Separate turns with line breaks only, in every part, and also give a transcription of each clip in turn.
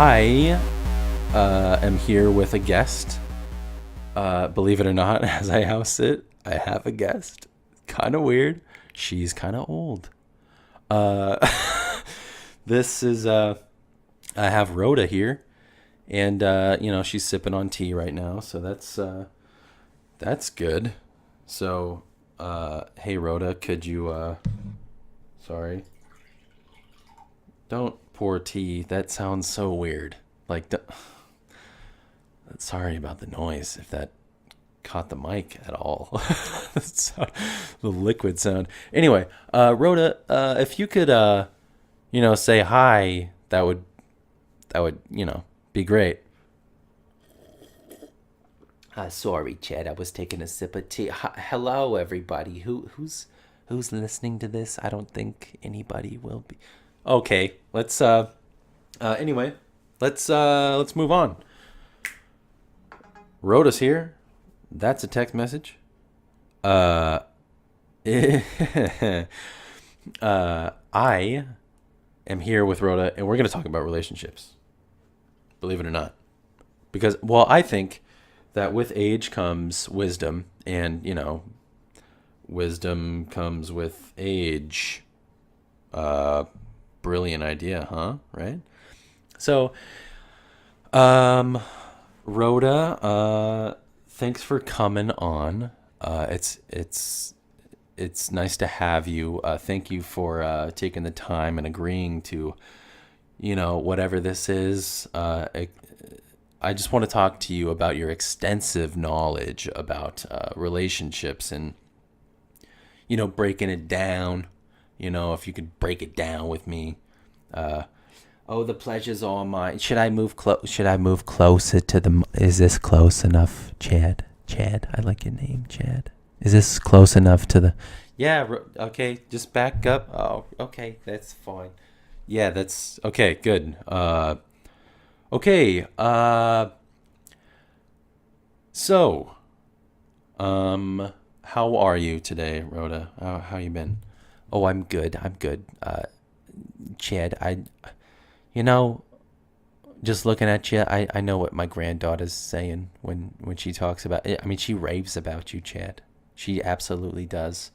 I am here with a guest. Believe it or not, as I house sit, I have a guest. Kind of weird. She's kind of old. Uh, this is I have Rhoda here, and she's sipping on tea right now, so that's good. So, hey Rhoda, could you sorry, don't pour tea. That sounds so weird. Like, sorry about the noise if that caught the mic at all. The liquid sound. Anyway, Rhoda, if you could, say hi, that would be great. Sorry, Chad. I was taking a sip of tea. Hello, everybody. Who's listening to this? I don't think anybody will be. Okay, let's anyway, let's move on. Rhoda's here. That's a text message. I am here with Rhoda, and we're going to talk about relationships. Believe it or not. Because, well, I think that with age comes wisdom, and, wisdom comes with age. Brilliant idea, huh? Right? So, Rhoda, thanks for coming on. It's nice to have you. Thank you for taking the time and agreeing to, whatever this is. I just want to talk to you about your extensive knowledge about relationships and, breaking it down. If you could break it down with me. Oh, the pleasure's all mine. Should I move closer to the? Is this close enough, Chad? Chad, I like your name, Chad. Is this close enough to the? Yeah. Okay. Just back up. Oh, okay. That's fine. Yeah. That's okay. Good. Okay. So, how are you today, Rhoda? How you been? Oh, I'm good. I'm good. Chad, just looking at you, I know what my granddaughter's saying when she talks about it. I mean, she raves about you, Chad. She absolutely does.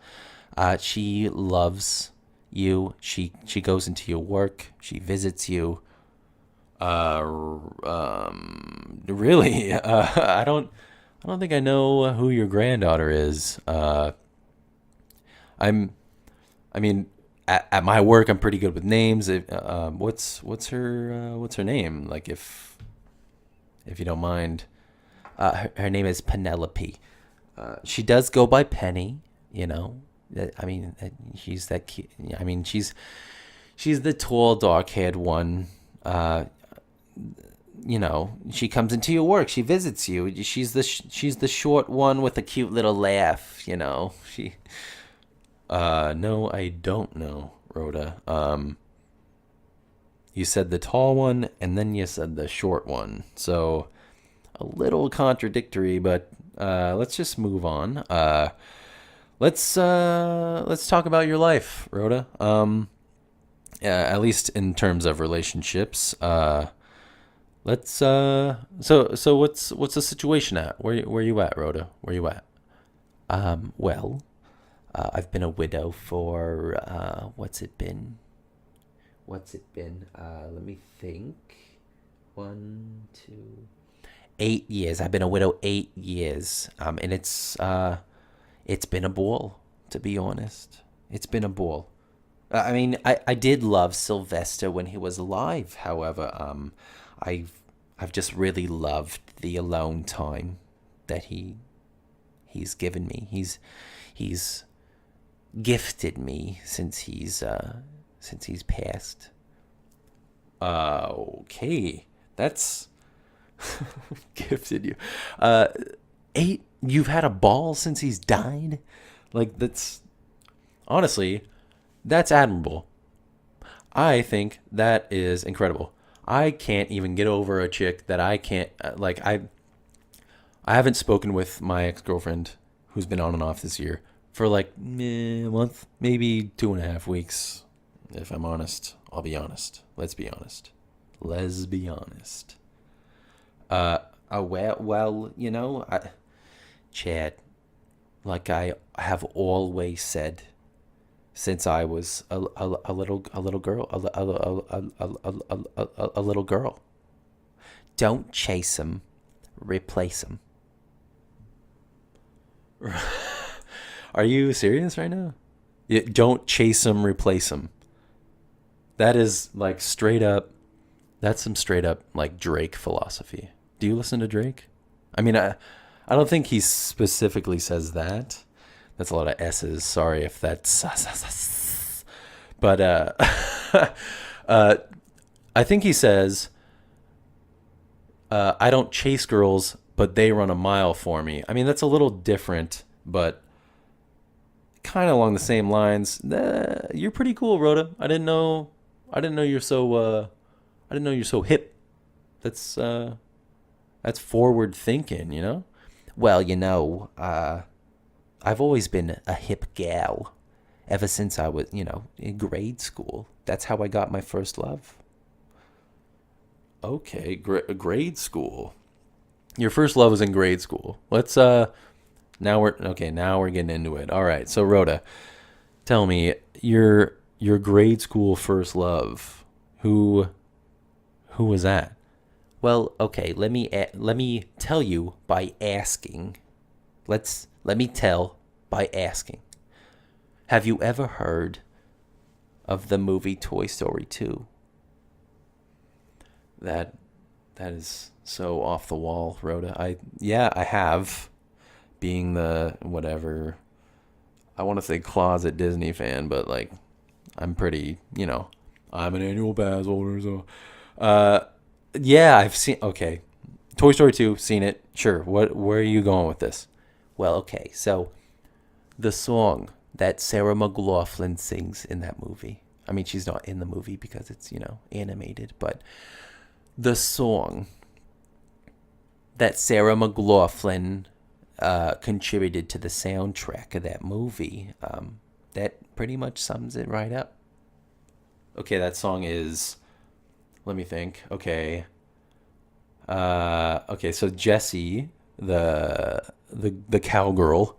She loves you. She goes into your work. She visits you. Really, I don't think I know who your granddaughter is. I mean, at my work, I'm pretty good with names. What's her name? Like, if you don't mind, her name is Penelope. She does go by Penny. She's that cute. I mean, she's the tall, dark-haired one. She comes into your work. She visits you. She's the short one with a cute little laugh. She. No, I don't know, Rhoda. You said the tall one, and then you said the short one. So, a little contradictory, but let's just move on. Let's talk about your life, Rhoda. At least in terms of relationships. Let's. So what's the situation at? Where you at, Rhoda? Where you at? Well. I've been a widow for, what's it been? Let me think. 8 years. I've been a widow 8 years. And it's been a ball, to be honest. It's been a ball. I mean, I did love Sylvester when he was alive. However, I've just really loved the alone time that he's given me. He's gifted me since he's passed. Okay, that's gifted you. 8. You've had a ball since he's died. Like, that's honestly, that's admirable. I think that is incredible. I can't even get over a chick that I can't I haven't spoken with my ex-girlfriend who's been on and off this year for like a month, maybe 2.5 weeks. If I'm honest, I'll be honest. Let's be honest. Let's be honest. Well, Chad, like I have always said since I was a little girl, a little girl. Don't chase them, replace them. Are you serious right now? Don't chase them, replace them. That is like straight up. That's some straight up like Drake philosophy. Do you listen to Drake? I mean, I don't think he specifically saes that. That's a lot of S's. Sorry if that's. But I think he says, I don't chase girls, but they run a mile for me. I mean, that's a little different, but kind of along the same lines. You're pretty cool, Rhoda. I didn't know you're so. I didn't know you're so hip. That's forward thinking, you know. Well, I've always been a hip gal, ever since I was, in grade school. That's how I got my first love. Okay, grade school. Your first love was in grade school. Let's now we're getting into it. All right. So Rhoda, tell me your grade school first love. Who was that? Well, okay, let me tell you by asking. Let me tell by asking. Have you ever heard of the movie Toy Story 2? That is so off the wall, Rhoda. I have, being the whatever, I want to say closet Disney fan, but like I'm pretty, I'm an annual pass holder, so yeah, I've seen. Okay, Toy Story 2, seen it. Sure. Where are you going with this? Well, okay, so the song that Sarah McLachlan sings in that movie. I mean, she's not in the movie because it's, animated, but the song that Sarah McLachlan contributed to the soundtrack of that movie, that pretty much sums it right up. Okay, that song is, let me think. Okay. So Jessie, the cowgirl,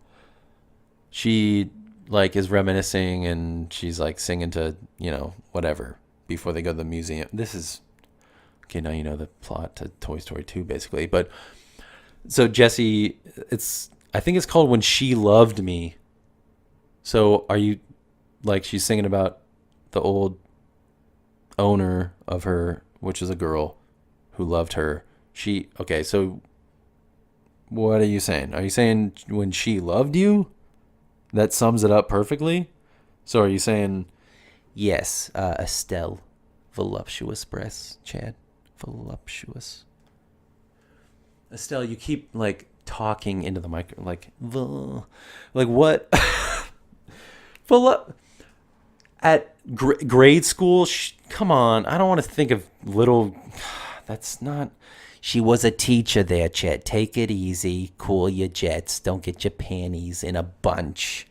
she like is reminiscing and she's like singing to, whatever before they go to the museum. This is okay, now you know the plot to Toy Story 2 basically. But so Jessie, I think it's called When She Loved Me. So are you like she's singing about the old owner of her, which is a girl who loved her. So what are you saying? Are you saying when she loved you? That sums it up perfectly? So are you saying, yes, Estelle, voluptuous breasts, Chad, voluptuous. Estelle, you keep like talking into the mic, like what? At grade school, come on, I don't want to think of little. That's not. She was a teacher there, Chet. Take it easy. Cool your jets. Don't get your panties in a bunch.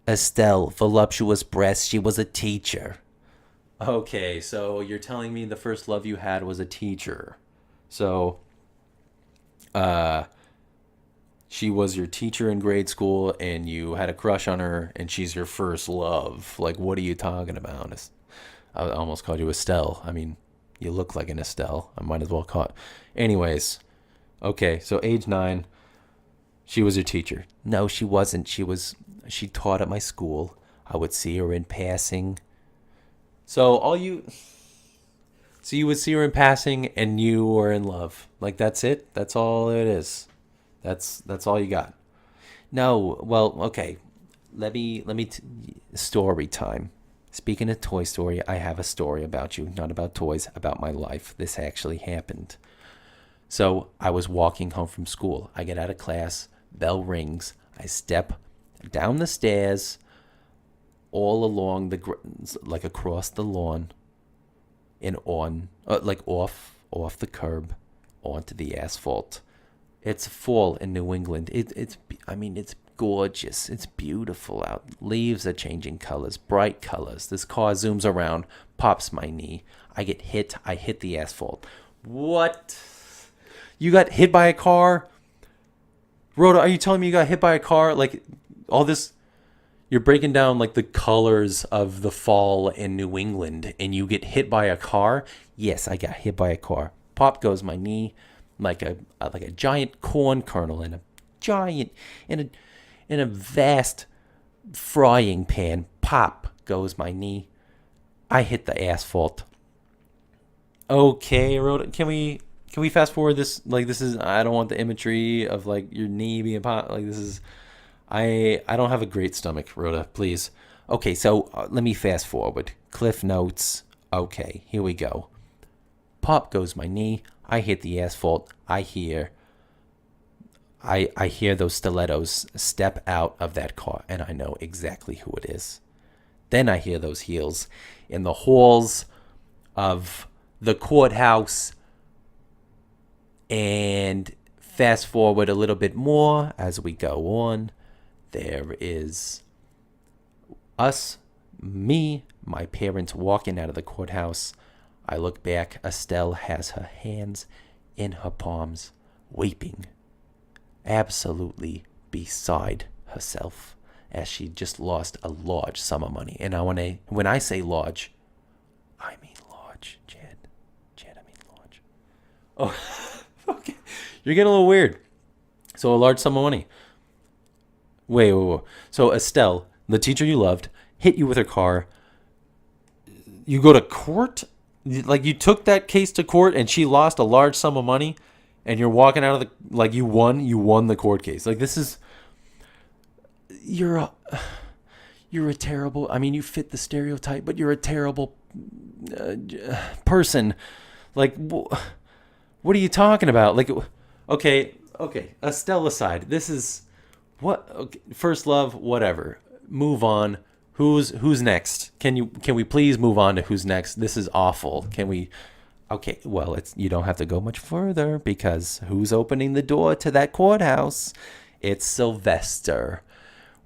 Estelle, voluptuous breasts. She was a teacher. Okay, so you're telling me the first love you had was a teacher. So, she was your teacher in grade school, and you had a crush on her, and she's your first love. Like, what are you talking about? I almost called you Estelle. I mean, you look like an Estelle. I might as well call it. Anyways, okay, so age 9, she was your teacher. No, she wasn't. She taught at my school. I would see her in passing. So you would see her in passing and you were in love. Like, that's it? That's all it is. That's all you got. No, well, okay. Story time. Speaking of Toy Story, I have a story about you, not about toys, about my life. This actually happened. So I was walking home from school. I get out of class, bell rings. I step down the stairs, all along like across the lawn, and on, like off the curb, onto the asphalt. It's fall in New England. It's gorgeous. It's beautiful out. Leaves are changing colors, bright colors. This car zooms around, pops my knee. I get hit. I hit the asphalt. What? You got hit by a car? Rhoda, are you telling me you got hit by a car? Like, all this, you're breaking down like the colors of the fall in New England, and you get hit by a car? Yes, I got hit by a car. Pop goes my knee, like a giant corn kernel in a vast frying pan. Pop goes my knee. I hit the asphalt. Okay, Rhoda, can we fast forward this? Like, this is, I don't want the imagery of like your knee being pop. Like, this is, I don't have a great stomach, Rhoda, please. Okay, so let me fast forward. Cliff notes. Okay, here we go. Pop goes my knee. I hit the asphalt. I hear those stilettos step out of that car, and I know exactly who it is. Then I hear those heels in the halls of the courthouse. And fast forward a little bit more as we go on. There is us, me, my parents walking out of the courthouse. I look back. Estelle has her hands in her palms, weeping, absolutely beside herself, as she just lost a large sum of money. And when I say large, I mean large, Chad. I mean large. Oh, okay. You're getting a little weird. So a large sum of money. Wait. So Estelle, the teacher you loved, hit you with her car. You go to court? Like, you took that case to court and she lost a large sum of money, and you're walking out of the, like, you won the court case. Like, this is, you're a terrible, I mean, you fit the stereotype, but you're a terrible person. Like, what are you talking about? Like, okay, Estelle aside, this is, what, okay, first love, whatever, move on. Who's next? Can we please move on to who's next? This is awful. Can we? Okay, well, you don't have to go much further, because who's opening the door to that courthouse? It's Sylvester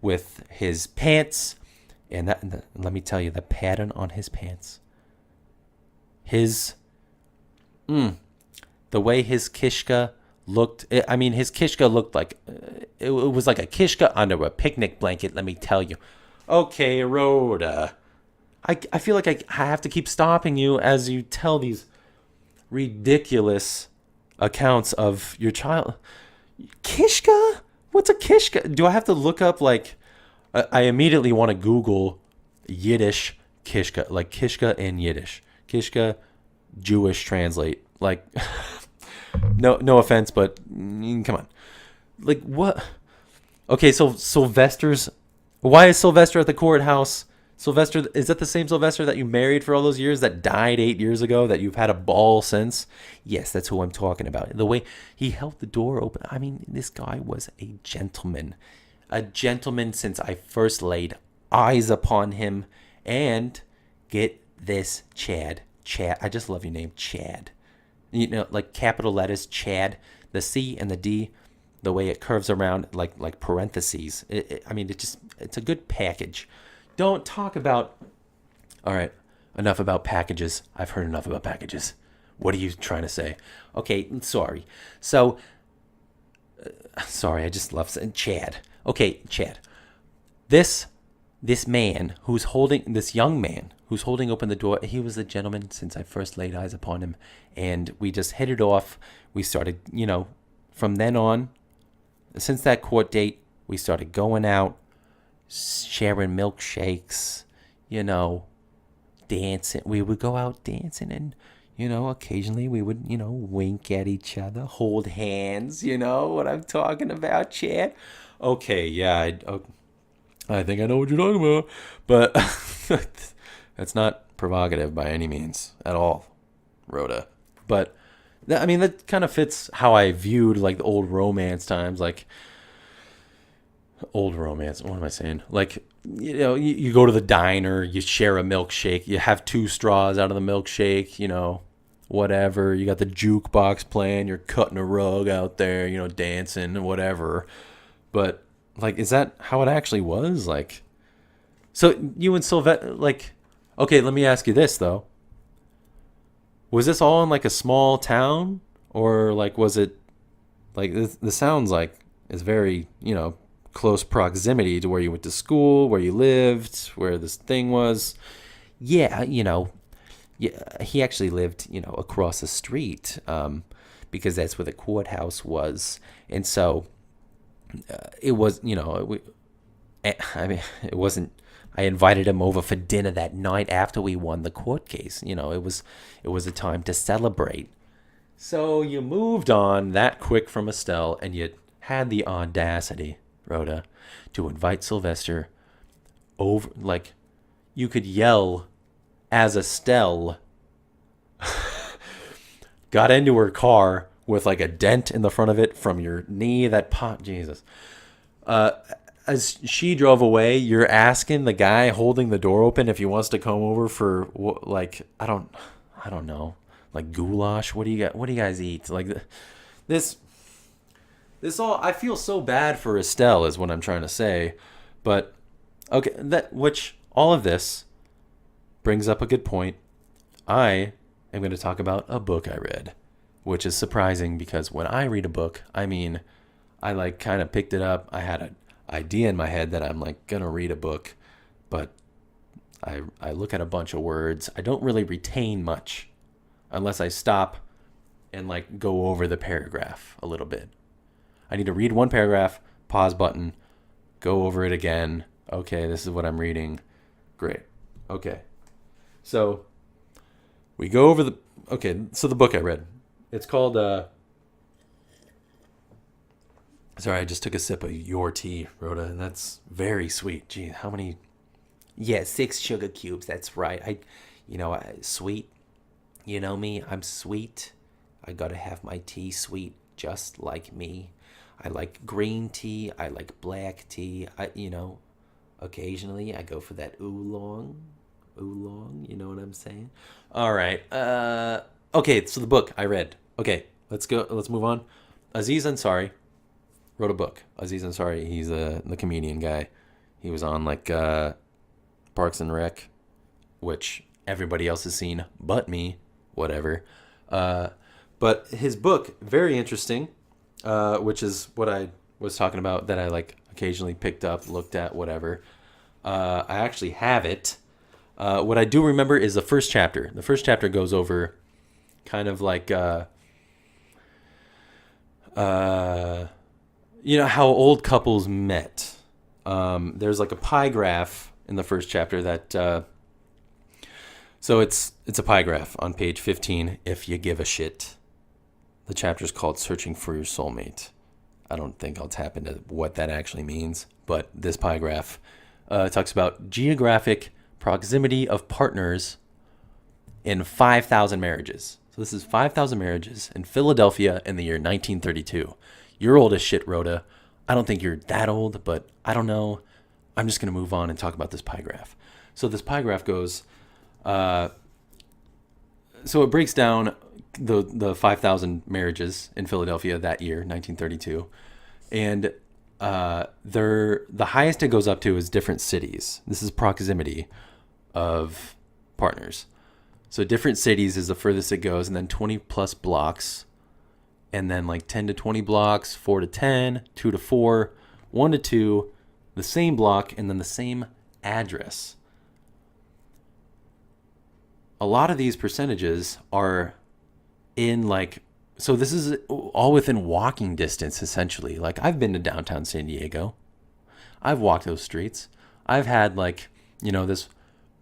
with his pants, and let me tell you, the pattern on his pants. The way his kishka looked. I mean, his kishka looked like it was like a kishka under a picnic blanket. Let me tell you. Okay, Rhoda. I feel like I have to keep stopping you as you tell these ridiculous accounts of your child. Kishka? What's a kishka? Do I have to look up, like, I immediately want to Google Yiddish kishka, like kishka in Yiddish. Kishka, Jewish translate. Like, no offense, but come on. Like, what? Okay, so why is Sylvester at the courthouse? Sylvester, is that the same Sylvester that you married for all those years, that died 8 years ago, that you've had a ball since? Yes, that's who I'm talking about. The way he held the door open. I mean, this guy was a gentleman. A gentleman since I first laid eyes upon him. And get this, Chad. I just love your name, Chad. You know, like capital letters, Chad. The C and the D, the way it curves around like parentheses. I mean, it's a good package. Don't talk about... All right, enough about packages. I've heard enough about packages. What are you trying to say? Okay, sorry. So, sorry, I just love saying Chad. Okay, Chad. This man who's holding... This young man who's holding open the door, he was a gentleman since I first laid eyes upon him. And we just hit it off. We started, from then on, since that court date, we started going out, sharing milkshakes, dancing. We would go out dancing, and, occasionally we would, wink at each other, hold hands, what I'm talking about, Chad? Okay, yeah, I think I know what you're talking about, but that's not provocative by any means at all, Rhoda. But, that kind of fits how I viewed, like, the old romance times, like, old romance, what am I saying? Like, you go to the diner, you share a milkshake, you have 2 straws out of the milkshake, whatever. You got the jukebox playing, you're cutting a rug out there, dancing, whatever. But Like, is that how it actually was? Like, so you and Sylvester, like, okay, let me ask you this though. Was this all in like a small town, or like was it like this sounds like it's very, close proximity to where you went to school, where you lived, where this thing was. Yeah, yeah, he actually lived, across the street, because that's where the courthouse was, and so it was, I mean, it wasn't. I invited him over for dinner that night after we won the court case. It was a time to celebrate. So you moved on that quick from Estelle, and you had the audacity, Rhoda, to invite Sylvester over. Like, you could yell as Estelle got into her car with like a dent in the front of it from your knee that popped. Jesus. As she drove away, you're asking the guy holding the door open if he wants to come over for like I don't know, like goulash. What do you got? What do you guys eat? Like this all. I feel so bad for Estelle is what I'm trying to say, but okay, all of this brings up a good point. I am going to talk about a book I read, which is surprising because when I read a book, I mean, I like kind of picked it up. I had an idea in my head that I'm like going to read a book, but I look at a bunch of words. I don't really retain much unless I stop and like go over the paragraph a little bit. I need to read one paragraph, pause button, go over it again. Okay, this is what I'm reading. Great. Okay. So we go over the book I read. It's called sorry, I just took a sip of your tea, Rhoda, and that's very sweet. Gee, how many? Yeah, 6 sugar cubes. That's right. Sweet. You know me, I'm sweet. I gotta have my tea sweet, just like me. I like green tea. I like black tea. Occasionally I go for that oolong. You know what I'm saying? All right. Okay, so the book I read. Okay, let's go. Let's move on. Aziz Ansari wrote a book. Aziz Ansari, he's the comedian guy. He was on like Parks and Rec, which everybody else has seen but me. Whatever. But his book, very interesting, which is what I was talking about that I like occasionally picked up, looked at, whatever. I actually have it. What I do remember is the first chapter. The first chapter goes over kind of like, how old couples met. There's like a pie graph in the first chapter that, so it's a pie graph on page 15, if you give a shit. The chapter's called Searching for Your Soulmate. I don't think I'll tap into what that actually means, but this pie graph talks about geographic proximity of partners in 5,000 marriages. So this is 5,000 marriages in Philadelphia in the year 1932. You're old as shit, Rhoda. I don't think you're that old, but I don't know. I'm just going to move on and talk about this pie graph. So this pie graph goes, so it breaks down the 5,000 marriages in Philadelphia that year, 1932. And the highest it goes up to is different cities. This is proximity of partners. So different cities is the furthest it goes, and then 20 plus blocks, and then like 10 to 20 blocks, 4 to 10, 2 to 4, 1 to 2, the same block, and then the same address. A lot of these percentages are in like, so this is all within walking distance, essentially. Like, I've been to downtown San Diego. I've walked those streets. I've had like, this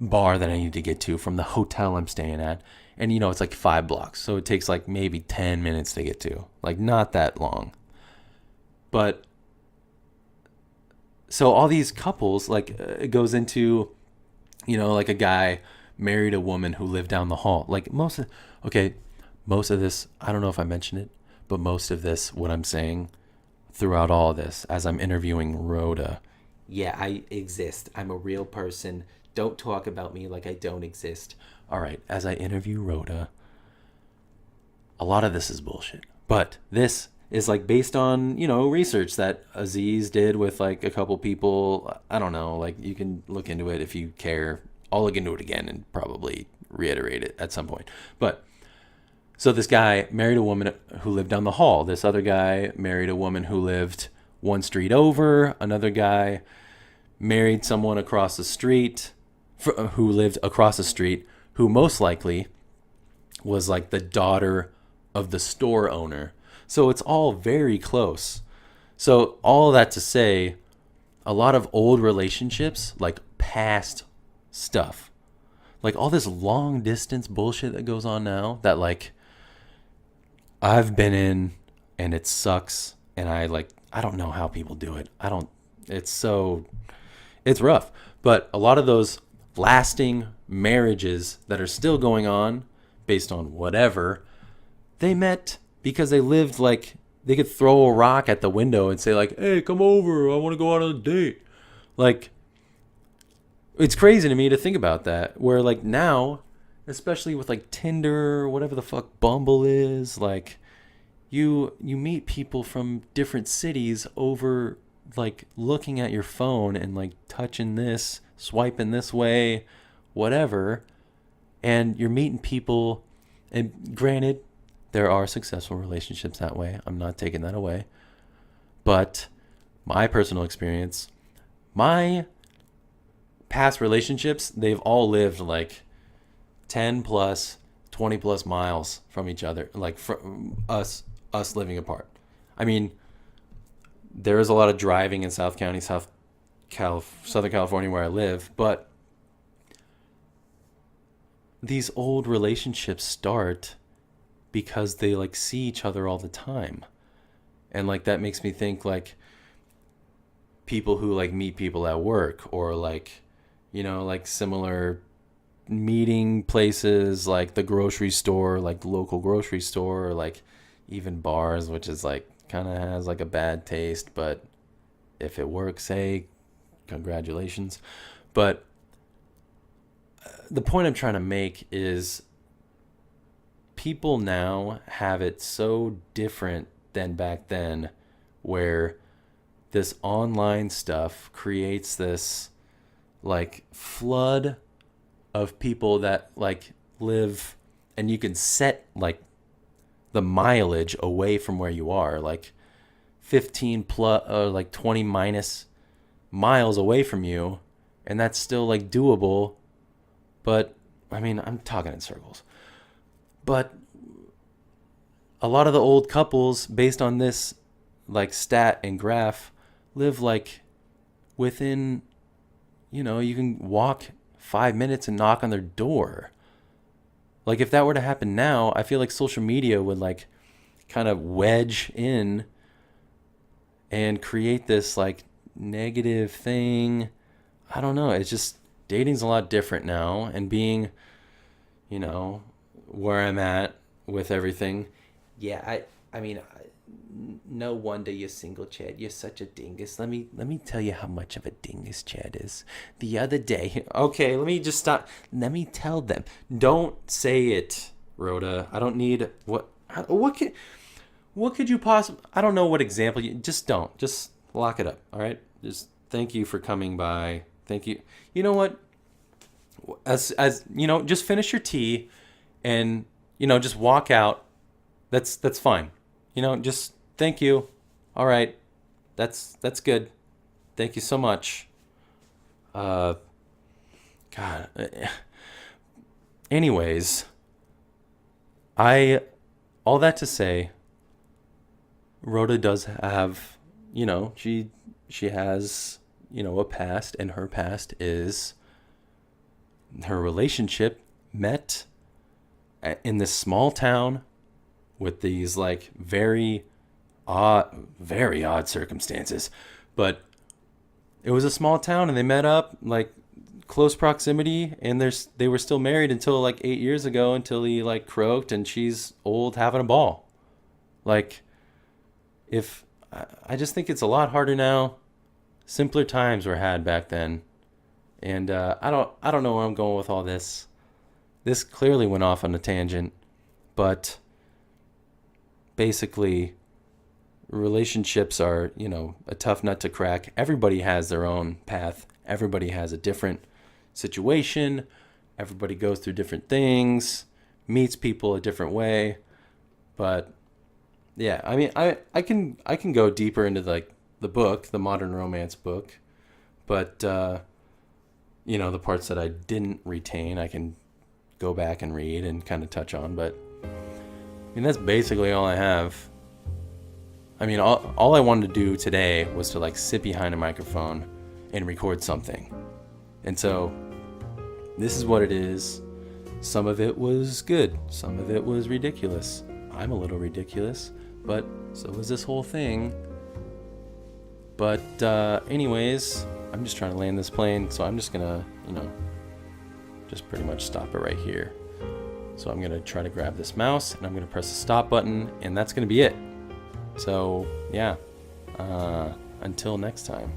bar that I need to get to from the hotel I'm staying at. And, it's like 5 blocks. So it takes like maybe 10 minutes to get to. Like, not that long. But, so all these couples, like, it goes into, like a guy married a woman who lived down the hall. Like, most of this, I don't know if I mentioned it, but most of this, what I'm saying throughout all of this, as I'm interviewing Rhoda, yeah, I exist. I'm a real person. Don't talk about me like I don't exist. All right, as I interview Rhoda, a lot of this is bullshit. But this is like based on, research that Aziz did with like a couple people. I don't know, like you can look into it if you care. I'll look into it again and probably reiterate it at some point. But so this guy married a woman who lived down the hall. This other guy married a woman who lived one street over. Another guy married someone across the street who lived across the street, who most likely was like the daughter of the store owner. So it's all very close. So all that to say, a lot of old relationships, like past stuff, like all this long distance bullshit that goes on now that like I've been in, and it sucks, and I don't know how people do it. It's rough. But a lot of those lasting marriages that are still going on based on whatever, they met because they lived like they could throw a rock at the window and say like, "Hey, come over. I want to go out on a date." Like, it's crazy to me to think about that, where like now, especially with like Tinder or whatever the fuck Bumble is, like you meet people from different cities over like looking at your phone and like touching this, swiping this way, whatever, and you're meeting people. And granted, there are successful relationships that way. I'm not taking that away. But my personal experience, my past relationships, they've all lived like 10 plus, 20 plus miles from each other, like from us living apart. I mean, there is a lot of driving in South County, Southern California, where I live, but these old relationships start because they like see each other all the time. And like that makes me think like people who like meet people at work, or like, like similar meeting places like the grocery store, like the local grocery store, or like even bars, which is like kind of has like a bad taste, but if it works, hey, congratulations. But the point I'm trying to make is people now have it so different than back then, where this online stuff creates this like flood of people that like live, and you can set like the mileage away from where you are, like 15 plus or like 20 minus miles away from you, and that's still like doable. But I mean, I'm talking in circles. But a lot of the old couples, based on this like stat and graph, live like within, you can walk 5 minutes and knock on their door. Like if that were to happen now, I feel like social media would like kind of wedge in and create this like negative thing. I don't know. It's just, dating's a lot different now, and being, where I'm at with everything. Yeah, I mean, no wonder you're single, Chad. You're such a dingus. Let me tell you how much of a dingus Chad is. The other day, okay, let me just stop. Let me tell them. Don't say it, Rhoda. I don't need what could you possibly? I don't know what example. Just don't. Just lock it up. All right. Just thank you for coming by. Thank you. You know what? As just finish your tea, and just walk out. That's fine. Just thank you. All right. That's good. Thank you so much. God. Anyways, all that to say, Rhoda does have, she has, a past, and her past is her relationship met in this small town with these like very odd circumstances. But it was a small town, and they met up like close proximity, and they were still married until like 8 years ago, until he like croaked, and she's old having a ball. Like, I just think it's a lot harder now. Simpler times were had back then. And I don't know where I'm going with all this. This clearly went off on a tangent, but basically, relationships are, you know, a tough nut to crack. Everybody has their own path. Everybody has a different situation. Everybody goes through different things, meets people a different way. But yeah, I mean, I can go deeper into like the book, the modern romance book, but you know, the parts that I didn't retain, I can go back and read and kind of touch on. But I mean, that's basically all I have. I mean, all I wanted to do today was to like sit behind a microphone and record something. And so this is what it is. Some of it was good. Some of it was ridiculous. I'm a little ridiculous, but so was this whole thing. But anyways, I'm just trying to land this plane. So I'm just going to, you know, just pretty much stop it right here. So I'm going to try to grab this mouse and I'm going to press the stop button, and that's going to be it. So yeah, until next time.